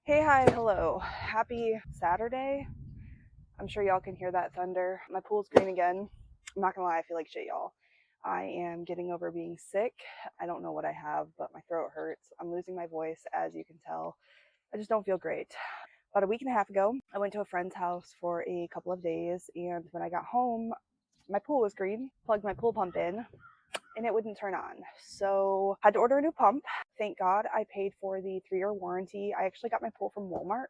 Hey, hi, hello. Happy Saturday. I'm sure y'all can hear that thunder. My pool's green again. I'm not gonna lie, I feel like shit, y'all. I am getting over being sick. I don't know what I have, but my throat hurts. I'm losing my voice, as you can tell. I just don't feel great. About a week and a half ago, I went to a friend's house for a couple of days, and when I got home, my pool was green. Plugged my pool pump in, and it wouldn't turn on. So I had to order a new pump. Thank God I paid for the 3-year warranty. I actually got my pool from Walmart.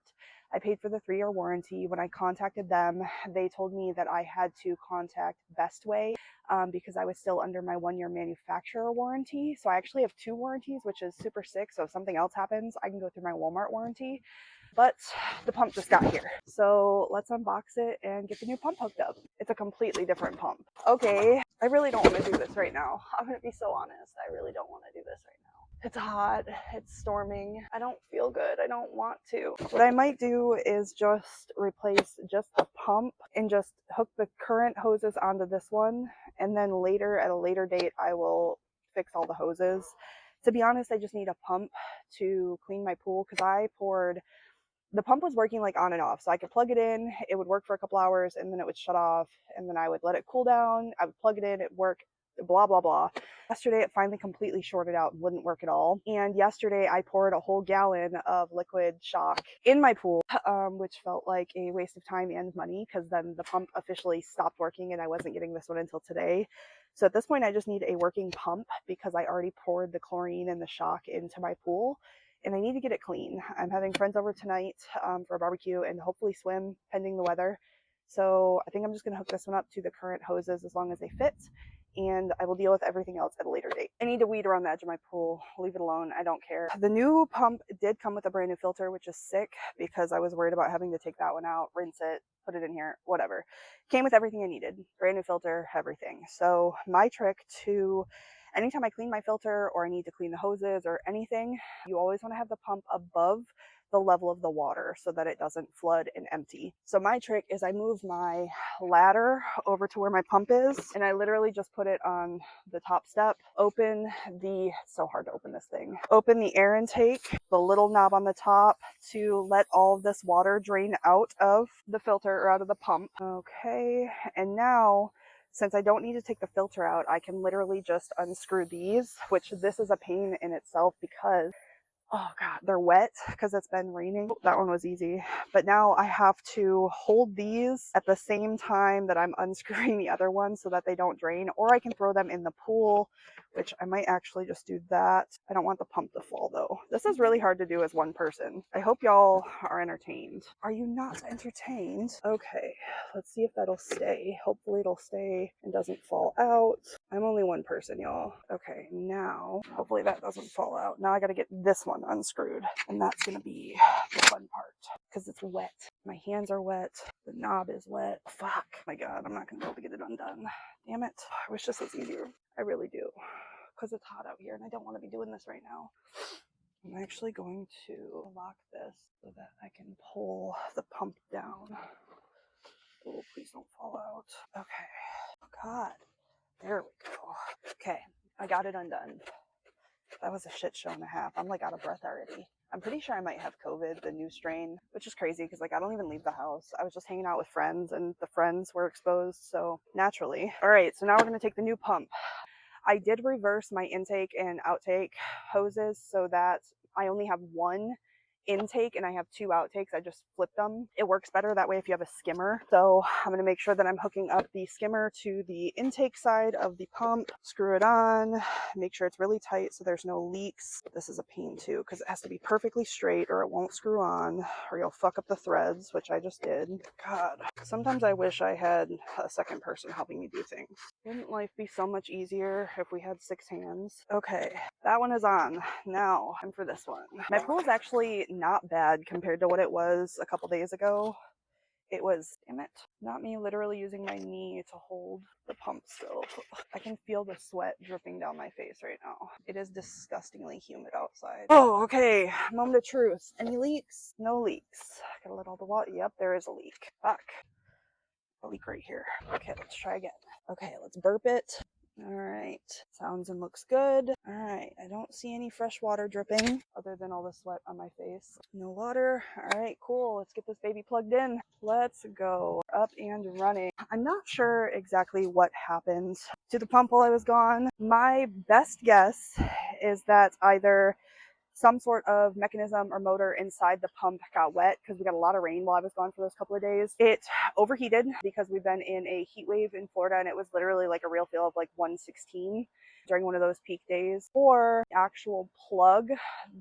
I paid for the 3-year warranty. When I contacted them, they told me that I had to contact Bestway because I was still under my 1-year manufacturer warranty. So I actually have 2 warranties, which is super sick. So if something else happens, I can go through my Walmart warranty. But the pump just got here. So let's unbox it and get the new pump hooked up. It's a completely different pump. Okay, I really don't want to do this right now. I'm going to be so honest. I really don't want to do this right now. It's hot. It's storming. I don't feel good. I don't want to. What I might do is just replace just the pump and just hook the current hoses onto this one. And then later, at a later date, I will fix all the hoses. To be honest, I just need a pump to clean my pool because the pump was working like on and off. So I could plug it in, it would work for a couple hours, and then it would shut off, and then I would let it cool down. I would plug it in, it work, blah, blah, blah. Yesterday, it finally completely shorted out and wouldn't work at all. And yesterday, I poured a whole gallon of liquid shock in my pool, which felt like a waste of time and money because then the pump officially stopped working and I wasn't getting this one until today. So at this point, I just need a working pump because I already poured the chlorine and the shock into my pool. And I need to get it clean. I'm having friends over tonight for a barbecue and hopefully swim pending the weather. So I think I'm just going to hook this one up to the current hoses as long as they fit, and I will deal with everything else at a later date. I need to weed around the edge of my pool. Leave it alone. I don't care. The new pump did come with a brand new filter, which is sick because I was worried about having to take that one out, rinse it, put it in here, whatever. Came with everything I needed. Brand new filter, everything. So my trick to anytime I clean my filter or I need to clean the hoses or anything, you always want to have the pump above the level of the water so that it doesn't flood and empty. So my trick is I move my ladder over to where my pump is and I literally just put it on the top step, open it's so hard to open this thing, open the air intake, the little knob on the top to let all of this water drain out of the filter or out of the pump. Okay, and now since I don't need to take the filter out, I can literally just unscrew these, which this is a pain in itself because, oh God, they're wet because it's been raining. That one was easy. But now I have to hold these at the same time that I'm unscrewing the other ones so that they don't drain, or I can throw them in the pool, which I might actually just do that. I don't want the pump to fall though. This is really hard to do as one person. I hope y'all are entertained. Are you not entertained? Okay, let's see if that'll stay. Hopefully it'll stay and doesn't fall out. I'm only one person, y'all. Okay, now, hopefully that doesn't fall out. Now I gotta get this one unscrewed, and that's gonna be the fun part, because it's wet. My hands are wet. The knob is wet. Fuck. My God, I'm not gonna be able to get it undone. Damn it. I wish this was easier. I really do, because it's hot out here, and I don't want to be doing this right now. I'm actually going to lock this so that I can pull the pump down. Oh, please don't fall out. Okay. Oh, God. There we go. Okay, I got it undone. That was a shit show and a half. I'm like out of breath already. I'm pretty sure I might have COVID, the new strain, which is crazy because like I don't even leave the house. I was just hanging out with friends and the friends were exposed, so naturally. All right, so now we're going to take the new pump. I did reverse my intake and outtake hoses so that I only have one intake and I have 2 outtakes. I just flipped them. It works better that way if you have a skimmer. So I'm going to make sure that I'm hooking up the skimmer to the intake side of the pump, screw it on, make sure it's really tight so there's no leaks. This is a pain too because it has to be perfectly straight or it won't screw on or you'll fuck up the threads, which I just did. God, sometimes I wish I had a second person helping me do things. Wouldn't life be so much easier if we had 6 hands? Okay, that one is on. Now, time for this one. My pool is actually not bad compared to what it was a couple days ago. It was, damn it, not me literally using my knee to hold the pump still. I can feel the sweat dripping down my face right now. It is disgustingly humid outside. Oh, okay, moment of truth. Any leaks? No leaks. Gotta let all the water, yep, there is a leak. Fuck. A leak right here. Okay, let's try again. Okay, let's burp it. All right, sounds and looks good. All right, I don't see any fresh water dripping other than all the sweat on my face. No water. All right, cool. Let's get this baby plugged in. Let's go. Up and running. I'm not sure exactly what happened to the pump while I was gone. My best guess is that either some sort of mechanism or motor inside the pump got wet because we got a lot of rain while I was gone for those couple of days. It overheated because we've been in a heat wave in Florida, and it was literally like a real feel of like 116 during one of those peak days. Or actual plug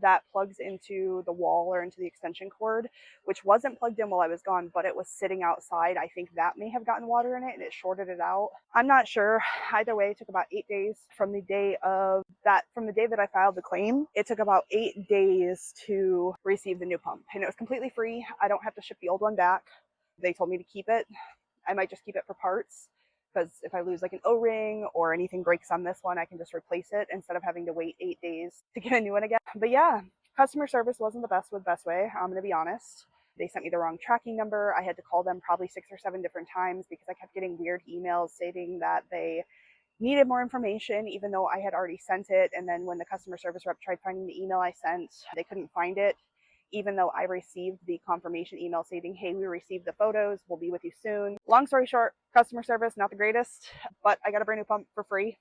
that plugs into the wall or into the extension cord, which wasn't plugged in while I was gone, but it was sitting outside. I think that may have gotten water in it and it shorted it out. I'm not sure. Either way, it took about 8 days from the day that I filed the claim. It took about 8 days to receive the new pump, and it was completely free. I don't have to ship the old one back. They told me to keep it. I might just keep it for parts, because if I lose like an O-ring or anything breaks on this one, I can just replace it instead of having to wait 8 days to get a new one again. But yeah, customer service wasn't the best with Bestway. I'm going to be honest. They sent me the wrong tracking number. I had to call them probably 6 or 7 different times because I kept getting weird emails stating that they needed more information, even though I had already sent it. And then when the customer service rep tried finding the email I sent, they couldn't find it, even though I received the confirmation email stating, hey, we received the photos, we'll be with you soon. Long story short, customer service, not the greatest, but I got a brand new pump for free.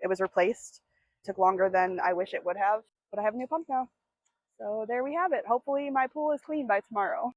It was replaced. It took longer than I wish it would have, but I have a new pump now. So there we have it. Hopefully my pool is clean by tomorrow.